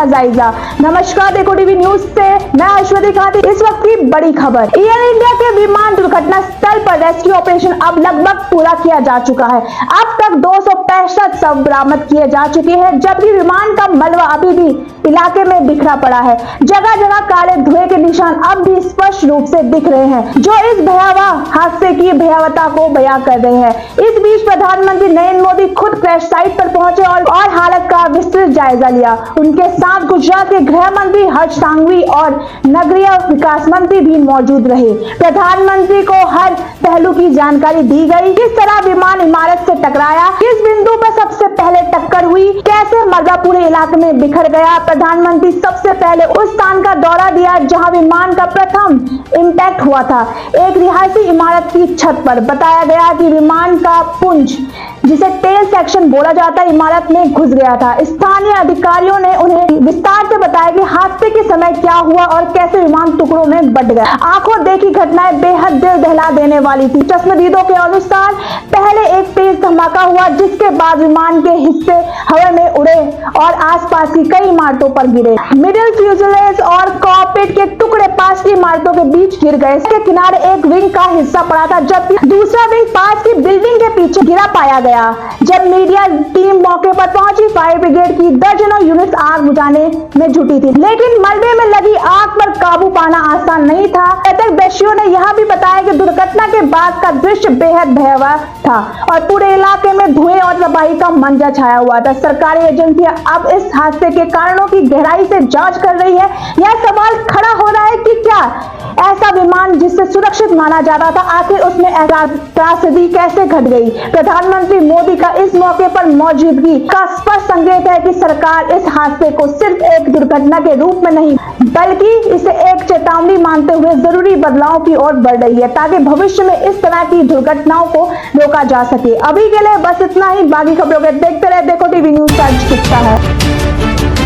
लिया जायजा। नमस्कार, देखो टीवी न्यूज से मैं ऐश्वर्या खाती। इस वक्त की बड़ी खबर, एयर इंडिया के विमान दुर्घटना स्थल पर रेस्क्यू ऑपरेशन अब लगभग पूरा किया जा चुका है। अब तक 265 शव बरामद किए जा चुके हैं, जबकि विमान का मलबा अभी भी इलाके में बिखरा पड़ा है। जगह जगह काले धुएं के निशान अब भी स्पष्ट रूप से दिख रहे हैं, जो इस भयावह हादसे की भयावहता को बयां कर रहे हैं। इस बीच प्रधानमंत्री नरेंद्र मोदी खुद क्रैश साइट पर पहुंचे और हालत का विस्तृत जायजा लिया। उनके साथ गुजरात के गृह मंत्री हर्ष सांघवी और नगरीय विकास मंत्री भी मौजूद रहे। प्रधानमंत्री को हर पहलू की जानकारी दी गई, किस तरह विमान इमारत से टकराया, किस बिंदु पर सबसे पहले टक्कर हुई, कैसे मलबा पूरे इलाके में बिखर गया। प्रधानमंत्री सबसे पहले उस स्थान का दौरा दिया जहां विमान का प्रथम इम्पैक्ट हुआ था, एक रिहायशी इमारत की छत पर। बताया गया कि विमान का पुंज, जिसे टेल सेक्शन बोला जाता है, इमारत में घुस गया था। स्थानीय अधिकारियों ने उन्हें विस्तार से बताया कि हादसे के समय क्या हुआ और कैसे विमान टुकड़ों में बंट गया। आंखों देखी घटनाएं बेहद दिल दहला देने वाली थी। चश्मदीदों के अनुसार पहले एक तेज धमाका हुआ, जिसके बाद विमान के हिस्से हवा में उड़े और आसपास की कई इमारतों पर गिरे। मिडिल फ्यूजलेज और कॉकपिट के टुकड़े पास की इमारतों के बीच गिर गए। इसके किनारे एक विंग का हिस्सा पड़ा था, जबकि दूसरा विंग पास की बिल्डिंग के पीछे गिरा पाया गया। जब मीडिया टीम मौके पर पहुंची, फायर ब्रिगेड की दर्जनों यूनिट्स आग बुझाने में जुटी थी, लेकिन मलबे में लगी आग पर काबू पाना आसान नहीं था। प्रत्यक्षदर्शियों ने यह भी बताया कि दुर्घटना के बाद का दृश्य बेहद भयावह था और पूरे इलाके में धुएं और तबाही का मंजर छाया हुआ था। सरकारी एजेंसियां अब इस हादसे के कारणों की गहराई से जांच कर रही है। यह सवाल खड़ा हो रहा है कि क्या ऐसा विमान जिससे सुरक्षित माना जाता था, आखिर उसमें ऐसा त्रासदी कैसे घट गई। प्रधानमंत्री मोदी का इस मौके पर मौजूदगी का स्पष्ट संकेत है कि सरकार इस हादसे को सिर्फ एक दुर्घटना के रूप में नहीं, बल्कि इसे एक चेतावनी मानते हुए जरूरी बदलाव की ओर बढ़ रही है, ताकि भविष्य में इस तरह की दुर्घटनाओं को रोका जा सके। अभी के लिए बस इतना ही। बाकी खबरों को देखते रहे देखो टीवी न्यूज। सच दिखता है।